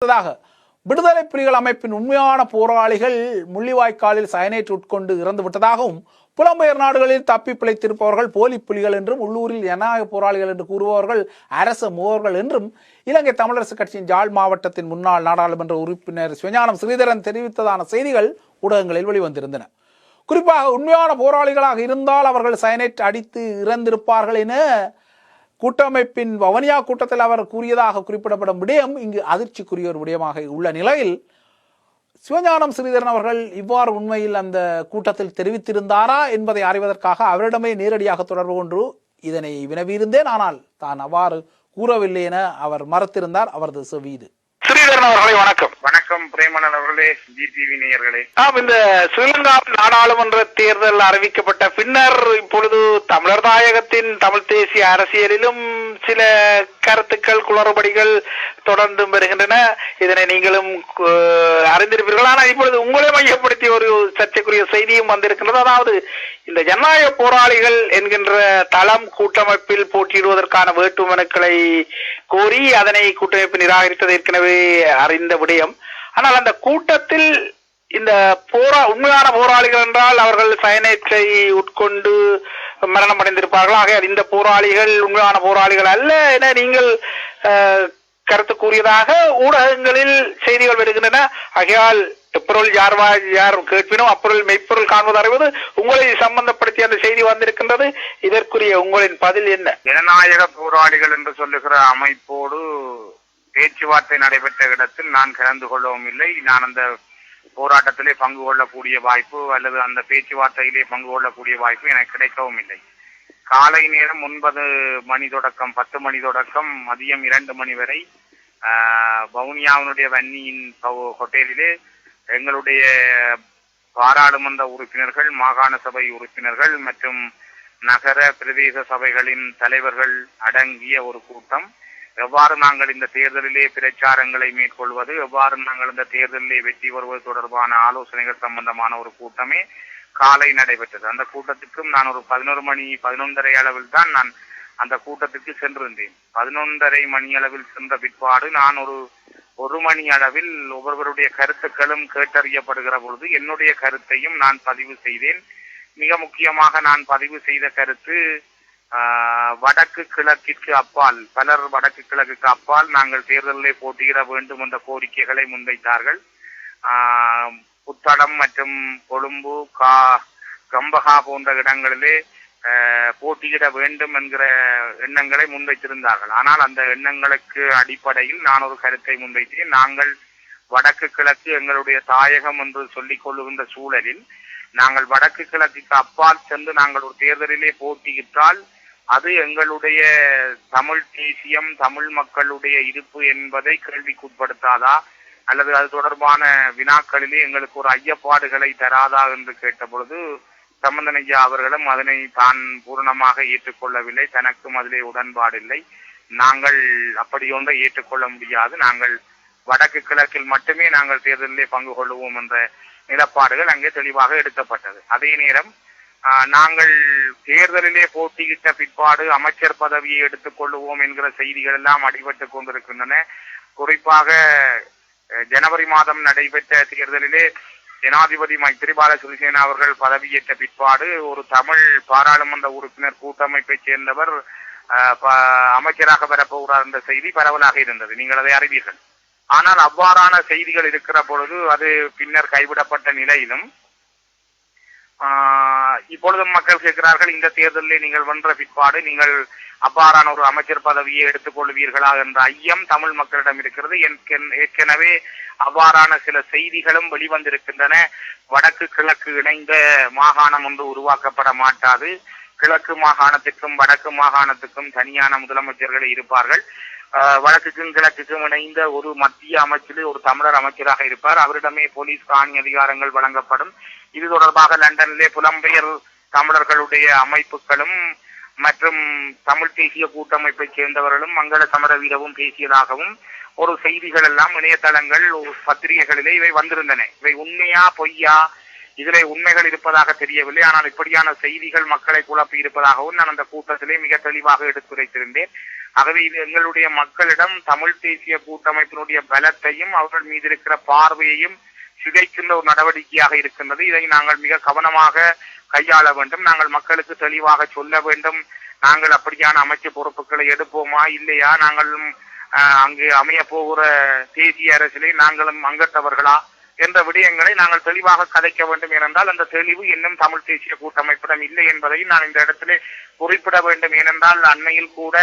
அடுத்ததாக விடுதலை புலிகள் அமைப்பின் உண்மையான போராளிகள் முள்ளிவாய்க்காலில் சயனைட் உட்கொண்டு இறந்து விட்டதாகவும் புலம்பெயர் நாடுகளில் தப்பி பிழைத்திருப்பவர்கள் போலி புலிகள் என்றும் உள்ளூரில் ஜனநாயக போராளிகள் என்று கூறுபவர்கள் அரச முகவர்கள் என்றும் இலங்கை தமிழரசு கட்சியின் யாழ் மாவட்டத்தின் முன்னாள் நாடாளுமன்ற உறுப்பினர் சிவஞானம் ஸ்ரீதரன் தெரிவித்ததான செய்திகள் ஊடகங்களில் வெளிவந்திருந்தன. குறிப்பாக உண்மையான போராளிகளாக இருந்தால் அவர்கள் சயனைட் அடித்து இறந்திருப்பார்கள் என கூட்டமைப்பின் வவுனியா கூட்டத்தில் அவர் கூறியதாக குறிப்பிடப்படும் விடயம் இங்கு அதிர்ச்சிக்குரிய ஒரு விடயமாக உள்ள நிலையில் சிவஞானம் ஸ்ரீதரன் அவர்கள் இவ்வாறு உண்மையில் அந்த கூட்டத்தில் தெரிவித்திருந்தாரா என்பதை அறிவதற்காக அவரிடமே நேரடியாக தொடர்பு கொண்டு இதனை வினவியிருந்தேன். ஆனால் தான் அவ்வாறு கூறவில்லை என அவர் மறுத்திருந்தார். அவரது செவீது. ஸ்ரீதரன் அவர்களை வணக்கம். வணக்கம் பிரேமணன் அவர்களே, ஜிடிவி நேயர்களே. இந்த ஸ்ரீலங்கா நாடாளுமன்ற தேர்தல் அறிவிக்கப்பட்ட பின்னர் இப்பொழுது தமிழர் தாயகத்தின் தமிழ் தேசிய அரசியலிலும் சில கருத்துக்கள் குளறுபடிகள் தொடர்ந்து வருகின்றன. இதனை நீங்களும் அறிந்திருப்பீர்கள். ஆனால் இப்பொழுது உங்களை மையப்படுத்தி ஒரு சர்ச்சைக்குரிய செய்தியும் வந்திருக்கின்றது. அதாவது இந்த ஜனநாயக போராளிகள் என்கின்ற தளம் கூட்டமைப்பில் போட்டியிடுவதற்கான வேட்புமனுக்களை கோரி அதனை கூட்டமைப்பு நிராகரித்தது ஏற்கனவே அறிந்த விடயம். ஆனால் அந்த கூட்டத்தில் இந்த உண்மையான போராளிகள் என்றால் அவர்கள் சயனைட்டை உட்கொண்டு மரணம் அடைந்திருப்பார்கள். ஆக இந்த போராளிகள் உண்மையான போராளிகள் அல்ல என நீங்கள் கருத்து கூறியதாக ஊடகங்களில் செய்திகள் வருகின்றன. ஆகையால் எப்பொருள் யார் கேட்பினோ அப்பொருள் மெய்ப்பொருள் காண்பது அறிவது உங்களை சம்பந்தப்படுத்தி அந்த செய்தி வந்திருக்கின்றது. இதற்குரிய உங்களின் பதில் என்ன? ஜனநாயக போராளிகள் என்று சொல்லுகிற அமைப்போடு பேச்சுவார்த்தை நடைபெற்ற இடத்தில் நான் கலந்து கொள்ளவும் இல்லை. நான் அந்த போராட்டத்திலே பங்கு கொள்ளக்கூடிய வாய்ப்பு அல்லது அந்த பேச்சுவார்த்தையிலே பங்கு கொள்ளக்கூடிய வாய்ப்பு எனக்கு கிடைக்கவும் இல்லை. காலை நேரம் 9 மணி தொடக்கம் 10 மணி தொடக்கம் மதியம் 2 மணி வரை வவுனியாவினுடைய வன்னியின் ஹோட்டலிலே எங்களுடைய பாராளுமன்ற உறுப்பினர்கள், மாகாண சபை உறுப்பினர்கள் மற்றும் நகர பிரதேச சபைகளின் தலைவர்கள் அடங்கிய ஒரு கூட்டம். எவ்வாறு நாங்கள் இந்த தேர்தலிலே பிரச்சாரங்களை மேற்கொள்வது, எவ்வாறு நாங்கள் இந்த தேர்தலிலே வெற்றி பெறுவது தொடர்பான ஆலோசனைகள் சம்பந்தமான ஒரு கூட்டமே காலை நடைபெற்றது. அந்த கூட்டத்துக்கும் நான் ஒரு 11:30 அளவில் தான் நான் அந்த கூட்டத்துக்கு சென்றிருந்தேன். 11:30 மணி அளவில் சென்ற பிற்பாடு நான் ஒரு மணி அளவில் ஒவ்வொருவருடைய கருத்துக்களும் கேட்டறியப்படுகிற பொழுது என்னுடைய கருத்தையும் நான் பதிவு செய்தேன். மிக முக்கியமாக நான் பதிவு செய்த கருத்து, வடக்கு கிழக்கிற்கு அப்பால் பலர் வடக்கு கிழக்குக்கு அப்பால் நாங்கள் தேர்தலிலே போட்டியிட வேண்டும் என்ற கோரிக்கைகளை முன்வைத்தார்கள். புத்தளம் மற்றும் கொழும்பு, கம்பகா போன்ற இடங்களிலே போட்டியிட வேண்டும் என்கிற எண்ணங்களை முன்வைத்திருந்தார்கள். ஆனால் அந்த எண்ணங்களுக்கு அடிப்படையில் நான் ஒரு கருத்தை முன்வைத்தேன். நாங்கள் வடக்கு கிழக்கு எங்களுடைய தாயகம் என்று சொல்லிக் கொள்ளுகின்ற சூழலில் நாங்கள் வடக்கு கிழக்குக்கு அப்பால் சென்று நாங்கள் ஒரு தேர்தலிலே போட்டியிட்டால் அது எங்களுடைய தமிழ் தேசியம், தமிழ் மக்களுடைய இருப்பு என்பதை கேள்விக்குட்படுத்தாதா அல்லது அது தொடர்பான வினாக்களிலே எங்களுக்கு ஒரு ஐயப்பாடுகளை தராதா என்று கேட்ட பொழுது சம்பந்தன் ஐயா அவர்களும் அதனை தான் பூரணமாக ஏற்றுக்கொள்ளவில்லை. தனக்கும் அதிலே உடன்பாடில்லை. நாங்கள் அப்படி ஒன்றை ஏற்றுக்கொள்ள முடியாது, நாங்கள் வடக்கு கிழக்கில் மட்டுமே நாங்கள் தேர்தலிலே பங்கு கொள்ளுவோம் என்ற நிலப்பாடுகள் அங்கே தெளிவாக எடுக்கப்பட்டது. அதே நேரம் நாங்கள் தேர்தலிலே போட்டியிட்ட பிற்பாடு அமைச்சர் பதவியை எடுத்துக் கொள்ளுவோம் என்கிற செய்திகள் எல்லாம் அடிபட்டுக் கொண்டிருக்கின்றன. குறிப்பாக ஜனவரி மாதம் நடைபெற்ற தேர்தலிலே ஜனாதிபதி மைத்ரிபால சிறிசேனா அவர்கள் பதவியேற்ற பிற்பாடு ஒரு தமிழ் பாராளுமன்ற உறுப்பினர் கூட்டமைப்பைச் சேர்ந்தவர் அமைச்சராக பெறப்போகிறார் என்ற செய்தி பரவலாக இருந்தது. நீங்கள் அதை அறிவீர்கள். ஆனால் அவ்வாறான செய்திகள் இருக்கிற பொழுது அது பின்னர் கைவிடப்பட்ட நிலையிலும் இப்பொழுது மக்கள் கேட்கிறார்கள், இந்த தேர்தலில் நீங்கள் வென்ற பிற்பாடு நீங்கள் அவ்வாறான ஒரு அமைச்சர் பதவியை எடுத்துக் கொள்வீர்களா என்ற ஐயம் தமிழ் மக்களிடம் இருக்கிறது. ஏற்கனவே அவ்வாறான சில செய்திகளும் வெளிவந்திருக்கின்றன. வடக்கு கிழக்கு இணைந்த மாகாணம் ஒன்று உருவாக்கப்பட மாட்டாது, கிழக்கு மாகாணத்திற்கும் வடக்கு மாகாணத்துக்கும் தனியான முதலமைச்சர்கள் இருப்பார்கள், வடக்குக்கும் கிழக்குக்கும் இணைந்த ஒரு மத்திய அமைச்சில் ஒரு தமிழர் அமைச்சராக இருப்பார், அவரிடமே போலீஸ் காணி அதிகாரங்கள் வழங்கப்படும். இது தொடர்பாக லண்டனிலே புலம்பெயர் தமிழர்களுடைய அமைப்புகளும் மற்றும் தமிழ் தேசிய கூட்டமைப்பை சேர்ந்தவர்களும் மங்கள சமர வீரவும் பேசியதாகவும் ஒரு செய்திகள் எல்லாம் இணையதளங்கள் பத்திரிகைகளிலே இவை வந்திருந்தன. இவை உண்மையா பொய்யா, இதிலே உண்மைகள் இருப்பதாக தெரியவில்லை. ஆனால் இப்படியான செய்திகள் மக்களை குழப்பி இருப்பதாகவும் நான் அந்த கூட்டத்திலே மிக தெளிவாக எடுத்துரைத்திருந்தேன். ஆகவே இது எங்களுடைய மக்களிடம் தமிழ் தேசிய கூட்டமைப்பினுடைய பலத்தையும் அவர்கள் மீது இருக்கிற பார்வையையும் சிதைக்கின்ற ஒரு நடவடிக்கையாக இருக்கின்றது. இதை நாங்கள் மிக கவனமாக கையாள வேண்டும். நாங்கள் மக்களுக்கு தெளிவாக சொல்ல வேண்டும். நாங்கள் அப்படியான அமைச்சு பொறுப்புகளை எடுப்போமா இல்லையா, நாங்கள் அங்கு அமைய போகிற தேசிய அரசிலே நாங்களும் அங்கத்தவர்களா என்ற விடயங்களை நாங்கள் தெளிவாக கதைக்க வேண்டும். ஏனென்றால் அந்த தெளிவு இன்னும் தமிழ் தேசிய கூட்டமைப்பிடம் இல்லை என்பதை நான் இந்த இடத்திலே குறிப்பிட வேண்டும். ஏனென்றால் அண்மையில் கூட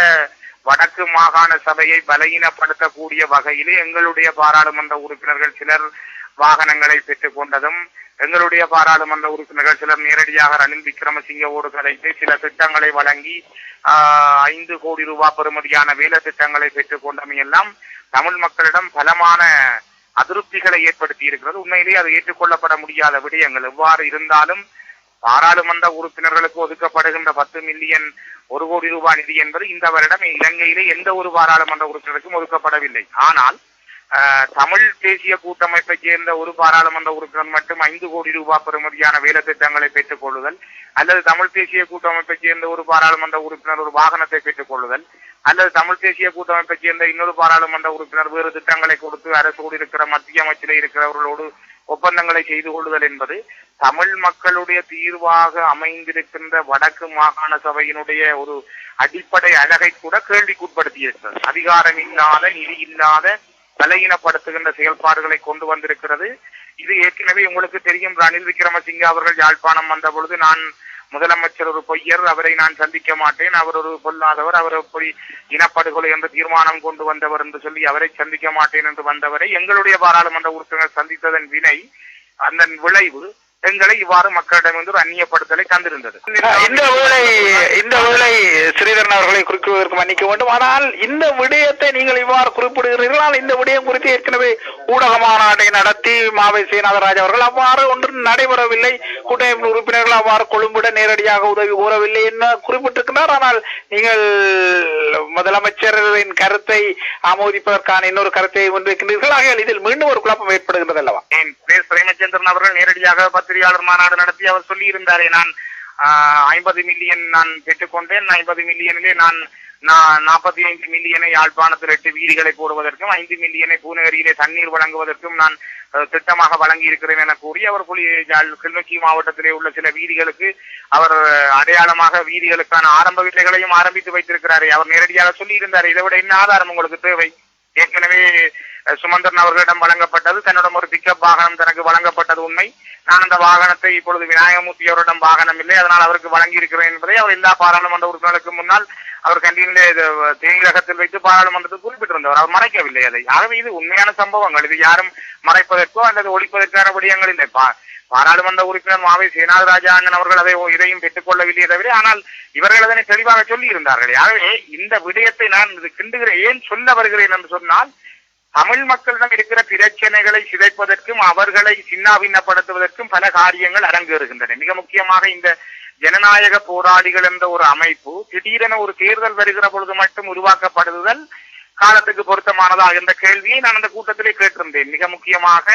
வடக்கு மாகாண சபையை பலகீனப்படுத்தக்கூடிய வகையிலே எங்களுடைய பாராளுமன்ற உறுப்பினர்கள் சிலர் வாகனங்களை பெற்றுக் கொண்டதும், எங்களுடைய பாராளுமன்ற உறுப்பினர்கள் சிலர் நேரடியாக ரணில் விக்ரமசிங்கவோடு கலைத்து சில திட்டங்களை வழங்கி 5 கோடி ரூபாய் பெறுமதியான வேலை திட்டங்களை பெற்றுக் கொண்டமையெல்லாம் தமிழ் மக்களிடம் பலமான அதிருப்திகளை ஏற்படுத்தி இருக்கிறது. உண்மையிலேயே அது ஏற்றுக்கொள்ளப்பட முடியாத விடயங்கள். எவ்வாறு இருந்தாலும் பாராளுமன்ற உறுப்பினர்களுக்கு ஒதுக்கப்படுகின்ற 10 மில்லியன் 1 கோடி ரூபாய் நிதி என்பது இந்த வருடம் இலங்கையிலே எந்த ஒரு பாராளுமன்ற உறுப்பினருக்கும் ஒதுக்கப்படவில்லை. ஆனால் தமிழ் தேசிய கூட்டமைப்பை சேர்ந்த ஒரு பாராளுமன்ற உறுப்பினர் மட்டும் 5 கோடி ரூபாய் பெறுமதியான வேலை திட்டங்களை பெற்றுக் கொள்ளுதல், அல்லது தமிழ் தேசிய கூட்டமைப்பை சேர்ந்த ஒரு பாராளுமன்ற உறுப்பினர் ஒரு வாகனத்தை பெற்றுக் கொள்ளுதல், அல்லது தமிழ் தேசிய கூட்டமைப்பை சேர்ந்த இன்னொரு பாராளுமன்ற உறுப்பினர் வேறு திட்டங்களை கொடுத்து அரசோடு இருக்கிற மத்திய அமைச்சிலே இருக்கிறவர்களோடு ஒப்பந்தங்களை செய்து கொள்ளுதல் என்பது தமிழ் மக்களுடைய தீர்வாக அமைந்திருக்கின்ற வடக்கு மாகாண சபையினுடைய ஒரு அடிப்படை அழகை கூட கேள்விக்குட்படுத்தி இருக்கிறது. அதிகாரம் இல்லாத, நிதி இல்லாத, பலகீனப்படுத்துகின்ற செயல்பாடுகளை கொண்டு வந்திருக்கிறது. இது ஏற்கனவே உங்களுக்கு தெரியும். ரணில் விக்ரமசிங்க அவர்கள் யாழ்ப்பாணம் வந்த பொழுது நான் முதலமைச்சர் ஒரு பொய்யர், அவரை நான் சந்திக்க மாட்டேன், அவர் ஒரு பொல்லாதவர், அவர் எப்படி இனப்படுகொலை என்று தீர்மானம் கொண்டு வந்தவர் என்று சொல்லி அவரை சந்திக்க மாட்டேன் என்று வந்தவரை எங்களுடைய பாராளுமன்ற உறுப்பினர் சந்தித்ததன் வினை, அந்த விளைவு எங்களை இவ்வாறு மக்களிடமிருந்து ஒரு அந்நியப்படுத்தலை தந்திருந்தது. இந்த வேளை ஸ்ரீதரன் அவர்களை குறிப்பிடுவதற்கு மன்னிக்க வேண்டும். ஆனால் இந்த விடயத்தை நீங்கள் இவ்வாறு குறிப்பிடுகிறீர்கள். இந்த விடயம் குறித்து ஏற்கனவே ஊடக மாநாட்டை நடத்தி மாவை சேனாதராஜ் அவர்கள் அவ்வாறு ஒன்றும் நடைபெறவில்லை, கூட்டமைப்பு உறுப்பினர்கள் அவ்வாறு கொழும்பிட நேரடியாக உதவி கோரவில்லை என்ன குறிப்பிட்டிருக்கிறார். ஆனால் நீங்கள் முதலமைச்சரின் கருத்தை ஆமோதிப்பதற்கான இன்னொரு கருத்தை முன்வைக்கின்றீர்கள். ஆகையால் இதில் மீண்டும் ஒரு குழப்பம் ஏற்படுகிறது அல்லவா? பிரேமச்சந்திரன் அவர்கள் நேரடியாக பத்திரிகையாளர் மாநாடு நடத்தி அவர் சொல்லி இருந்தாரே, நான் 50 மில்லியன் நான் பெற்றுக்கொண்டேன், 50 மில்லியனிலே நான் 45 மில்லியனை யாழ்ப்பாணத்தில் 8 வீதிகளை போடுவதற்கும் 5 மில்லியனை பூநகரியிலே தண்ணீர் வழங்குவதற்கும் நான் திட்டமாக வழங்கி இருக்கிறேன் என கூறி அவர் கிளிநொச்சி மாவட்டத்திலே உள்ள சில வீதிகளுக்கு அவர் அடையாளமாக வீதிகளுக்கான ஆரம்ப விலைகளையும் ஆரம்பித்து வைத்திருக்கிறாரே. அவர் நேரடியாக சொல்லி இருந்தார். இதை விட என்ன ஆதாரம் உங்களுக்கு தேவை? ஏற்கனவே சுமந்திரன் அவர்களிடம் வழங்கப்பட்டது, தன்னிடம் ஒரு பிக்கப் வாகனம் தனக்கு வழங்கப்பட்டது உண்மை. நான் அந்த வாகனத்தை இப்பொழுது விநாயகமூர்த்தி அவரிடம் வாகனம் இல்லை, அதனால் அவருக்கு வழங்கி இருக்கிறேன் என்பதை அவர் எல்லா பாராளுமன்ற உறுப்பினருக்கு முன்னால் அவர் கண்டியிலே தேனிலகத்தில் வைத்து பாராளுமன்றத்தில் குறிப்பிட்டிருந்தவர். அவர் மறைக்கவில்லை அதை. ஆகவே இது உண்மையான சம்பவங்கள். இது யாரும் மறைப்பதற்கோ அல்லது ஒழிப்பதற்கான விடயங்கள் இல்லை. பாராளுமன்ற உறுப்பினர் மாவை சேனாதராஜா அண்ணன் அவர்கள் அதை இதையும் பெற்றுக் கொள்ளவில்லையே தவிர, ஆனால் இவர்கள் அதனை தெளிவாக சொல்லி இருந்தார்கள். ஆகவே இந்த விடயத்தை நான் இது கிண்டுகிறேன், ஏன் சொல்ல வருகிறேன் என்று சொன்னால், தமிழ் மக்களிடம் இருக்கிற பிரச்சனைகளை சிதைப்பதற்கும் அவர்களை சின்னாபின்னப்படுத்துவதற்கும் பல காரியங்கள் அரங்கேறுகின்றன. மிக முக்கியமாக இந்த ஜனநாயக போராளிகள் என்ற ஒரு அமைப்பு திடீரென ஒரு தேர்தல் வருகிற பொழுது மட்டும் உருவாக்கப்படுதல் காலத்துக்கு பொருத்தமானதா என்ற கேள்வியை நான் அந்த கூட்டத்திலே கேட்டிருந்தேன். மிக முக்கியமாக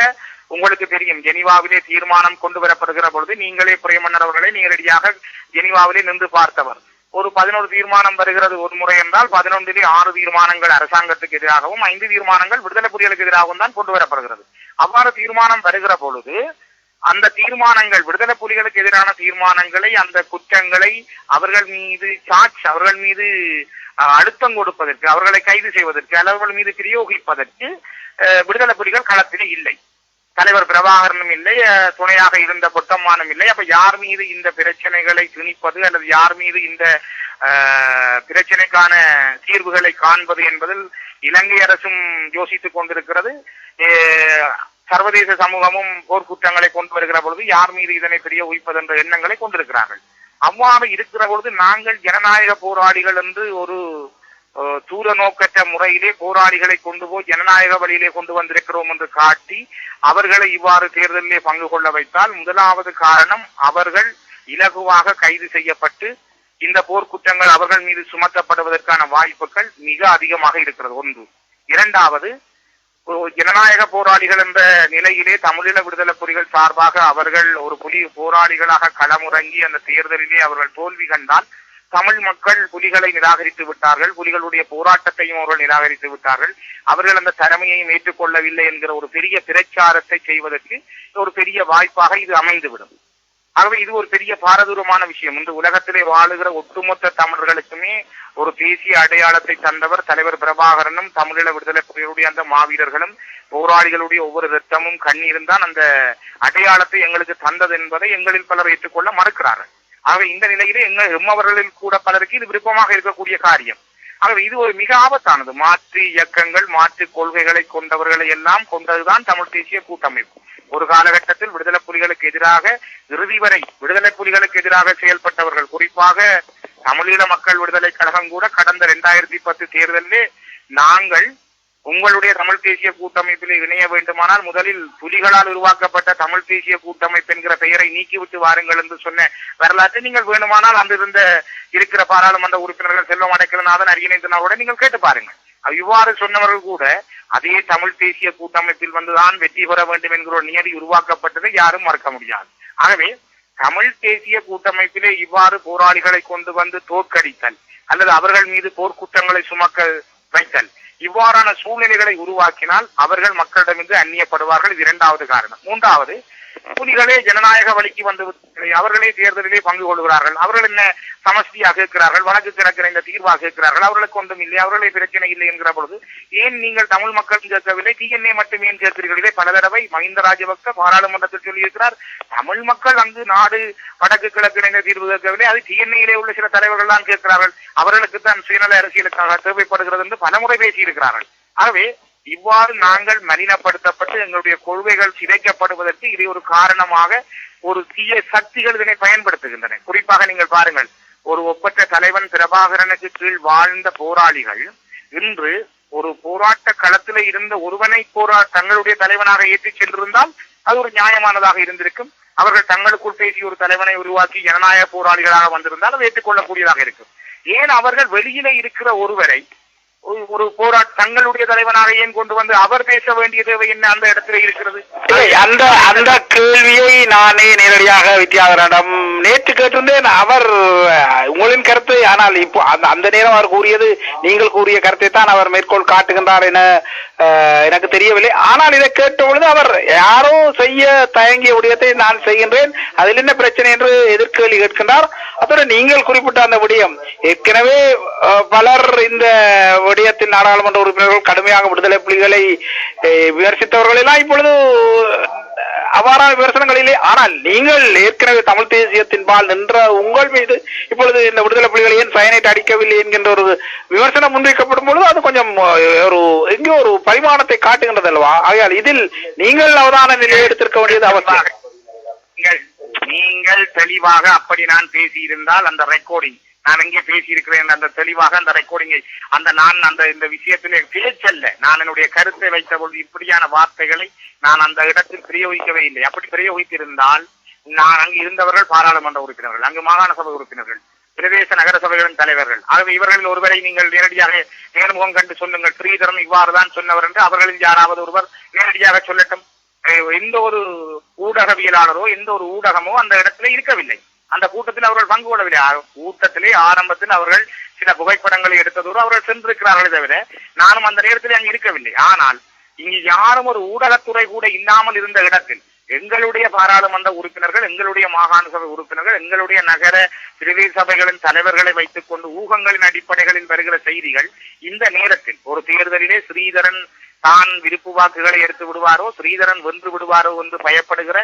உங்களுக்கு தெரியும், ஜெனீவாவிலே தீர்மானம் கொண்டு வரப்படுகிற பொழுது நீங்களே பிரேமன்னர் அவர்களை நேரடியாக ஜெனீவாவிலே நின்று பார்த்தவர். ஒரு 11 தீர்மானம் வருகிறது ஒரு முறை என்றால் 11 6 தீர்மானங்கள் அரசாங்கத்துக்கு எதிராகவும் 5 தீர்மானங்கள் விடுதலை புலிகளுக்கு எதிராகவும் தான் கொண்டு வரப்படுகிறது. அவ்வாறு தீர்மானம் வருகிற பொழுது அந்த தீர்மானங்கள் விடுதலை புலிகளுக்கு எதிரான தீர்மானங்களை, அந்த குற்றங்களை அவர்கள் மீது அவர்கள் மீது அழுத்தம் கொடுப்பதற்கு, அவர்களை கைது செய்வதற்கு, அவர்கள் மீது பிரயோகிப்பதற்கு விடுதலை புலிகள் களத்திலே இல்லை. தலைவர் பிரபாகரனும் இல்லை, துணையாக இருந்த பொட்டம்மானும் இல்லை. அப்ப யார் மீது இந்த பிரச்சனைகளை திணிப்பது அல்லது யார் மீது இந்த பிரச்சனைக்கான தீர்வுகளை காண்பது என்பதில் இலங்கை அரசும் யோசித்துக் கொண்டிருக்கிறது. சர்வதேச சமூகமும் போர்க்குற்றங்களை கொண்டு வருகிற பொழுது யார் மீது இதனை பிரயோகிப்பது என்ற எண்ணங்களை கொண்டிருக்கிறார்கள். அவ்வாறு இருக்கிற பொழுது நாங்கள் ஜனநாயக போராளிகள் என்று ஒரு தூர நோக்கற்ற முறையிலே போராளிகளை கொண்டு போய் ஜனநாயக வழியிலே கொண்டு வந்திருக்கிறோம் என்று காட்டி அவர்களை இவ்வாறு தேர்தலிலே பங்கு கொள்ள வைத்தால், முதலாவது காரணம் அவர்கள் இலகுவாக கைது செய்யப்பட்டு இந்த போர்க்குற்றங்கள் அவர்கள் மீது சுமத்தப்படுவதற்கான வாய்ப்புகள் மிக அதிகமாக இருக்கிறது. ஒன்று. இரண்டாவது, ஜனநாயக போராளிகள் என்ற நிலையிலே தமிழீழ விடுதலை புலிகள் சார்பாக அவர்கள் ஒரு போராளிகளாக களமுறங்கி அந்த தேர்தலிலே அவர்கள் தோல்வி கண்டால் தமிழ் மக்கள் புலிகளை நிராகரித்து விட்டார்கள், புலிகளுடைய போராட்டத்தையும் அவர்கள் நிராகரித்து விட்டார்கள், அவர்கள் அந்த திறமையையும் ஏற்றுக்கொள்ளவில்லை என்கிற ஒரு பெரிய பிரச்சாரத்தை செய்வதற்கு ஒரு பெரிய வாய்ப்பாக இது அமைந்துவிடும். ஆகவே இது ஒரு பெரிய பாரதூரமான விஷயம். இந்த உலகத்திலே வாழுகிற ஒட்டுமொத்த தமிழர்களுக்குமே ஒரு தேசிய அடையாளத்தை தந்தவர் தலைவர் பிரபாகரனும் தமிழீழ விடுதலை புலிகளுடைய அந்த மாவீரர்களும் போராளிகளுடைய ஒவ்வொரு ரத்தமும் கண்ணீரும் தான் அந்த அடையாளத்தை எங்களுக்கு தந்தது என்பதை எங்களில் பலர் ஏற்றுக்கொள்ள மறுக்கிறார்கள். ஆகவே இந்த நிலையிலே எம்மவர்களில் கூட பலருக்கு இது விருப்பமாக இருக்கக்கூடிய காரியம். ஆகவே இது ஒரு மிக ஆபத்தானது. மாற்று இயக்கங்கள், மாற்று கொள்கைகளை கொண்டவர்களை எல்லாம் கொண்டதுதான் தமிழ் தேசிய கூட்டமைப்பு. ஒரு காலகட்டத்தில் விடுதலை புலிகளுக்கு எதிராக இறுதி வரை விடுதலை புலிகளுக்கு எதிராக செயல்பட்டவர்கள், குறிப்பாக தமிழீழ மக்கள் விடுதலை கழகம் கூட கடந்த 2010 தேர்தலிலே நாங்கள் உங்களுடைய தமிழ் தேசிய கூட்டமைப்பிலே இணைய வேண்டுமானால் முதலில் புலிகளால் உருவாக்கப்பட்ட தமிழ் தேசிய கூட்டமைப்பு என்கிற பெயரை நீக்கிவிட்டு வாருங்கள் என்று சொன்ன வரலாற்றை நீங்கள் வேண்டுமானால் அந்த இருக்கிற பாராளுமன்ற உறுப்பினர்கள் செல்வம் அடைக்கலநாதன், அரியநேந்திரனாரோட நீங்கள் கேட்டு பாருங்கள். இவ்வாறு சொன்னவர்கள் கூட அதே தமிழ் தேசிய கூட்டமைப்பில் வந்துதான் வெற்றி பெற வேண்டும் என்கிற ஒரு நியதி உருவாக்கப்பட்டதை யாரும் மறக்க முடியாது. ஆகவே தமிழ் தேசிய கூட்டமைப்பிலே இவ்வாறு போராளிகளை கொண்டு வந்து தோற்கடித்தல் அல்லது அவர்கள் மீது போர்க்குற்றங்களை சுமக்க வைத்தல், இவ்வாறான சூழ்நிலைகளை உருவாக்கினால் அவர்கள் மக்களிடமிருந்து அந்நியப்படுவார்கள். இது இரண்டாவது காரணம். மூன்றாவது, புலிகளே ஜனநாயக வழிக்கு வந்து அவர்களே தேர்தலிலே பங்கு கொள்கிறார்கள். அவர்கள் என்ன சமஸ்தியாக இருக்கிறார்கள், வழக்கு கிடக்கிற இந்த தீர்வாக இருக்கிறார்கள், அவர்களுக்கு ஒன்றும் இல்லை, அவர்களே பிரச்சனை இல்லை என்கிற பொழுது ஏன் நீங்கள் தமிழ் மக்கள் கேட்கவில்லை, டிஎன்ஏ மட்டுமே ஏன் கேட்கிறீர்களே? பல தடவை மஹிந்த ராஜபக்ச பாராளுமன்றத்தில் சொல்லியிருக்கிறார், தமிழ் மக்கள் அங்கு நாடு வடக்கு கிழக்கு இந்த தீர்வு கேட்கவில்லை, அது டிஎன்ஏயிலே உள்ள சில தலைவர்கள் தான் கேட்கிறார்கள், அவர்களுக்கு தான் சுயநல அரசியலுக்காக தேவைப்படுகிறது என்று பலமுறை பேசியிருக்கிறார்கள். ஆகவே இவ்வாறு நாங்கள் மலினப்படுத்தப்பட்டு எங்களுடைய கொள்கைகள் சிதைக்கப்படுவதற்கு இது ஒரு காரணமாக ஒரு தீய சக்திகள் இதனை பயன்படுத்துகின்றன. குறிப்பாக நீங்கள் பாருங்கள், ஒரு ஒப்பற்ற தலைவன் பிரபாகரனுக்கு கீழ் வாழ்ந்த போராளிகள் இன்று ஒரு போராட்ட களத்திலே இருந்த ஒருவனை தங்களுடைய தலைவனாக ஏற்றிச் சென்றிருந்தால் அது ஒரு நியாயமானதாக இருந்திருக்கும். அவர்கள் தங்களுக்குள் பேசி ஒரு தலைவனை உருவாக்கி ஜனநாயக போராளிகளாக வந்திருந்தால் அதை ஏற்றுக்கொள்ளக்கூடியதாக இருக்கும். ஏன் அவர்கள் வெளியிலே இருக்கிற ஒருவரை ஒரு தங்களுடைய தலைவனாக ஏன் கொண்டு வந்து அவர் பேச வேண்டிய தேவை என்ன அந்த இடத்துல இருக்கிறது? அந்த கேள்வியை நானே நேரடியாக வித்யாதரனிடம் நேற்று கேட்டிருந்தேன். அவர் உங்களின் கருத்து, ஆனால் இப்போ அந்த நேரம் அவர் கூறியது நீங்கள் கூறிய கருத்தை தான் அவர் மேற்கோள் காட்டுகின்றார் என எனக்கு தெரியவில்லை. ஆனால் இதை கேட்ட பொழுது அவர் யாரோ செய்ய தயங்கிய விடயத்தை நான் செய்கின்றேன், அதில் என்ன பிரச்சனை என்று எதிர்கேள்வி கேட்கின்றார். அத்துடன் நீங்கள் குறிப்பிட்ட அந்த விடயம், ஏற்கனவே பலர் இந்த விடயத்தில் நாடாளுமன்ற உறுப்பினர்கள் கடுமையாக விடுதலை புலிகளை விமர்சித்தவர்கள் எல்லாம் இப்பொழுது அவ்வாறான விமர்சனங்களிலே, ஆனால் நீங்கள் ஏற்கனவே தமிழ் தேசியத்தின்பால் நின்ற உங்கள் மீது இப்பொழுது இந்த விடுதலை புலிகளை ஏன் சயனைட் அடிக்கவில்லை என்கின்ற ஒரு விமர்சனம் முன்வைக்கப்படும் பொழுது அது கொஞ்சம் எங்கோ ஒரு பரிமாணத்தை காட்டுகின்றது அல்லவா? ஆகையால் இதில் நீங்கள் அவதான நிலையை எடுத்திருக்க வேண்டியது அவசியம். நீங்கள் தெளிவாக அப்படி நான் பேசியிருந்தால் அந்த ரெக்கார்டிங் நான் எங்கே பேசியிருக்கிறேன் அந்த தெளிவாக அந்த ரெக்கார்டிங்கை நான் இந்த விஷயத்திலே பேச்சல்ல, நான் என்னுடைய கருத்தை வைத்த பொழுது இப்படியான வார்த்தைகளை நான் அந்த இடத்தில் பிரயோகிக்கவே இல்லை. அப்படி பிரயோகித்திருந்தால் நான் அங்கு இருந்தவர்கள் பாராளுமன்ற உறுப்பினர்கள், அங்கு மாகாண சபை உறுப்பினர்கள், பிரதேச நகர சபைகளின் தலைவர்கள். ஆகவே இவர்களில் ஒருவரை நீங்கள் நேரடியாக நேர்முகம் கண்டு சொல்லுங்கள், ஸ்ரீதரன் இவ்வாறு தான் சொன்னவர் என்று அவர்களில் யாராவது ஒருவர் நேரடியாக சொல்லட்டும். எந்த ஒரு ஊடகவியலாளரோ எந்த ஒரு ஊடகமோ அந்த இடத்துல இருக்கவில்லை, அந்த கூட்டத்தில் அவர்கள் பங்கு கொள்ளவில்லை. கூட்டத்திலே ஆரம்பத்தில் அவர்கள் சில புகைப்படங்களை எடுத்ததோடு அவர்கள் சென்றிருக்கிறார்களே தவிர நானும் அந்த நேரத்தில் அங்கு இருக்கவில்லை. ஆனால் இங்கு யாரும் ஒரு ஊடகத்துறை கூட இல்லாமல் இருந்த இடத்தில் எங்களுடைய பாராளுமன்ற உறுப்பினர்கள், எங்களுடைய மாகாண சபை உறுப்பினர்கள், எங்களுடைய நகர பிரதேச சபைகளின் தலைவர்களை வைத்துக் கொண்டு ஊகங்களின் அடிப்படைகளில் வருகிற செய்திகள் இந்த நேரத்தில் ஒரு தேர்தலிலே ஸ்ரீதரன் தான் விருப்பு வாக்குகளை எடுத்து விடுவாரோ, ஸ்ரீதரன் வென்று விடுவாரோ என்று பயப்படுகிற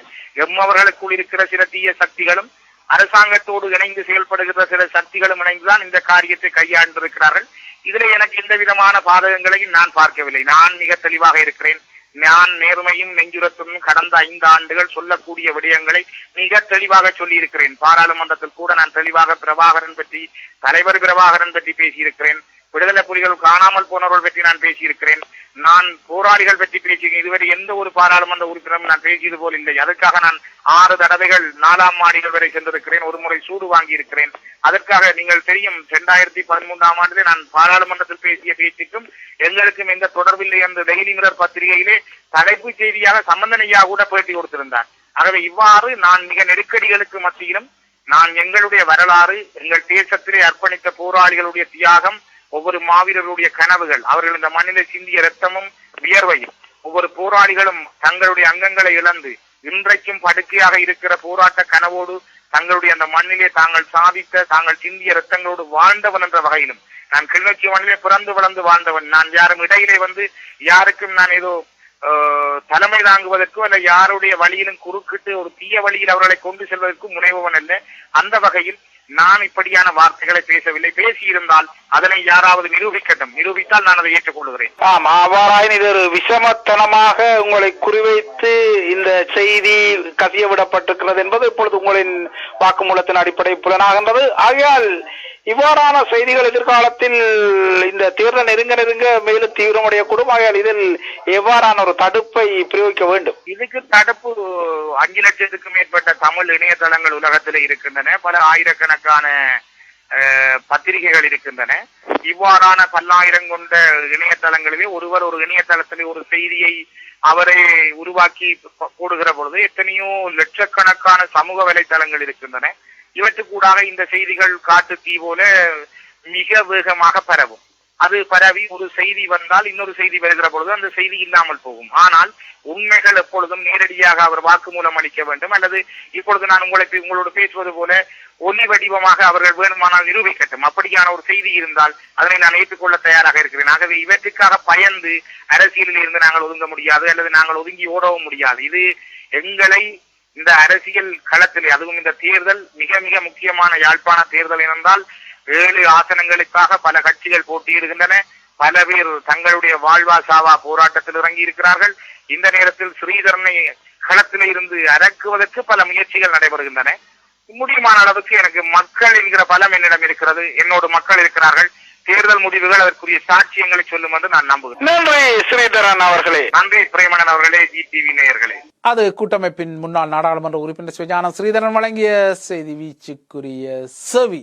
எம்மவர்களுக்குள் இருக்கிற சில தீய சக்திகளும் அரசாங்கத்தோடு இணைந்து செயல்படுகிற சில சக்திகளும் இணைந்துதான் இந்த காரியத்தை கையாண்டிருக்கிறார்கள். இதுல எனக்கு எந்த விதமான பாதகங்களையும் நான் பார்க்கவில்லை. நான் மிக தெளிவாக இருக்கிறேன். நான் நேர்மையும் நெஞ்சுரத்தும் கடந்த 5 ஆண்டுகள் சொல்லக்கூடிய விடயங்களை மிக தெளிவாக சொல்லி இருக்கிறேன். பாராளுமன்றத்தில் கூட நான் தெளிவாக பிரபாகரன் பற்றி, தலைவர் பிரபாகரன் பற்றி பேசியிருக்கிறேன். விடுதலை புலிகள் காணாமல் போனவர்கள் பற்றி நான் பேசியிருக்கிறேன். நான் போராளிகள் பற்றி பேசியிருக்கேன். இதுவரை எந்த ஒரு பாராளுமன்ற உறுப்பினரும் நான் பேசியது போல் இல்லை. அதற்காக நான் 6 தடவைகள் 4ஆம் மாடிகள் வரை சென்றிருக்கிறேன். ஒரு முறை சூடு வாங்கி இருக்கிறேன். அதற்காக நீங்கள் தெரியும், 2013ஆம் ஆண்டிலே நான் பாராளுமன்றத்தில் பேசிய பேச்சுக்கும் எங்களுக்கும் எந்த தொடர்பில்லை என்று டெய்லி மிரர் பத்திரிகையிலே தலைப்பு செய்தியாக சம்பந்தனையா கூட பேட்டி கொடுத்திருந்தார். ஆகவே இவ்வாறு நான் மிக நெருக்கடிகளுக்கு மத்தியிலும் நான் எங்களுடைய வரலாறு, எங்கள் தேசத்திலே அர்ப்பணித்த போராளிகளுடைய தியாகம், ஒவ்வொரு மாவீரர்களுடைய கனவுகள், அவர்கள் இந்த மண்ணிலே சிந்திய இரத்தமும் வியர்வையும், ஒவ்வொரு போராளிகளும் தங்களுடைய அங்கங்களை இழந்து இன்றைக்கும் படுக்கையாக இருக்கிற போராட்ட கனவோடு தங்களுடைய அந்த மண்ணிலே தாங்கள் சாதித்த, தாங்கள் சிந்திய இரத்தங்களோடு வாழ்ந்தவன் என்ற வகையிலும், நான் கிளிநொச்சி மண்ணிலே பிறந்து வளர்ந்து வாழ்ந்தவன், நான் யாரும் இடையிலே யாருக்கும் நான் ஏதோ தலைமை தாங்குவதற்கோ அல்ல யாருடைய வழியிலும் குறுக்கிட்டு ஒரு தீய வழியில் அவர்களை கொண்டு செல்வதற்கும் முனைபவன் அல்ல. அந்த வகையில் நான் இப்படியான வார்த்தைகளை பேசவில்லை. பேசியிருந்தால் அதனை யாராவது நிரூபிக்கட்டும். நிரூபித்தால் நான் அதை ஏற்றுக்கொள்கிறேன். ஆமா, அவ்வாறாயின் இது ஒரு விஷமத்தனமாக உங்களை குறிவைத்து இந்த செய்தி கசிய விடப்பட்டிருக்கிறது என்பது இப்பொழுது உங்களின் வாக்குமூலத்தின் அடிப்படை புலனாகின்றது. ஆகையால் இவ்வாறான செய்திகள் எதிர்காலத்தில் இந்த தேர்தல் நெருங்க மேலும் தீவிரமடையக்கூடும். ஆகையால் இதில் எவ்வாறான ஒரு தடுப்பை பிரயோகிக்க வேண்டும்? இதுக்கு தடுப்பு 5 லட்சத்துக்கும் மேற்பட்ட தமிழ் இணையதளங்கள் உலகத்தில் இருக்கின்றன. பல ஆயிரக்கணக்கான பத்திரிகைகள் இருக்கின்றன. இவ்வாறான பல்லாயிரம் கொண்ட இணையதளங்களிலே ஒருவர் ஒரு இணையதளத்திலே ஒரு செய்தியை அவரை உருவாக்கி போடுகிற பொழுது எத்தனையோ லட்சக்கணக்கான சமூக வலைதளங்கள் இருக்கின்றன. இவற்றுக்கூடாக இந்த செய்திகள் காட்டு தீ போல மிக வேகமாக பரவும். அது பரவி ஒரு செய்தி வந்தால் இன்னொரு செய்தி வருகிற பொழுது அந்த செய்தி இல்லாமல் போகும். ஆனால் உண்மைகள் எப்பொழுதும் நேரடியாக அவர் வாக்குமூலம் அளிக்க வேண்டும். அல்லது இப்பொழுது நான் உங்களோடு பேசுவது போல ஒலி வடிவமாக அவர்கள் வேணுமானால் நிரூபிக்கட்டும். அப்படியான ஒரு செய்தி இருந்தால் அதனை நான் ஏற்றுக்கொள்ள தயாராக இருக்கிறேன். ஆகவே இவற்றுக்காக பயந்து அரசியலில் இருந்து நாங்கள் ஒதுங்க முடியாது, அல்லது நாங்கள் ஒதுங்கி ஓடவும் முடியாது. இது எங்களை இந்த அரசியல் களத்திலே, அதுவும் இந்த தேர்தல் மிக மிக முக்கியமான யாழ்ப்பாண தேர்தல் என்றால் 7 ஆசனங்களுக்காக பல கட்சிகள் போட்டியிடுகின்றன. பல பேர் தங்களுடைய வாழ்வா சாவா போராட்டத்தில் இறங்கி இருக்கிறார்கள். இந்த நேரத்தில் ஸ்ரீதரனை களத்திலே இருந்து அடக்குவதற்கு பல முயற்சிகள் நடைபெறுகின்றன. முடியுமான அளவுக்கு எனக்கு மக்கள் என்கிற பலம் என்னிடம் இருக்கிறது, என்னோடு மக்கள் இருக்கிறார்கள். தேர்தல் முடிவுகள் அதற்குரிய சாட்சியங்களை சொல்லும் என்று நான் நம்புகிறேன். நன்றி ஸ்ரீதரன் அவர்களே. நன்றி பிரேமணன் அவர்களே, ஜிடிவி நேயர்களே. அது கூட்டமைப்பின் முன்னாள் நாடாளுமன்ற உறுப்பினர் சிவஞானம் ஸ்ரீதரன் வழங்கிய செய்தி வீச்சுக்குரிய செவி.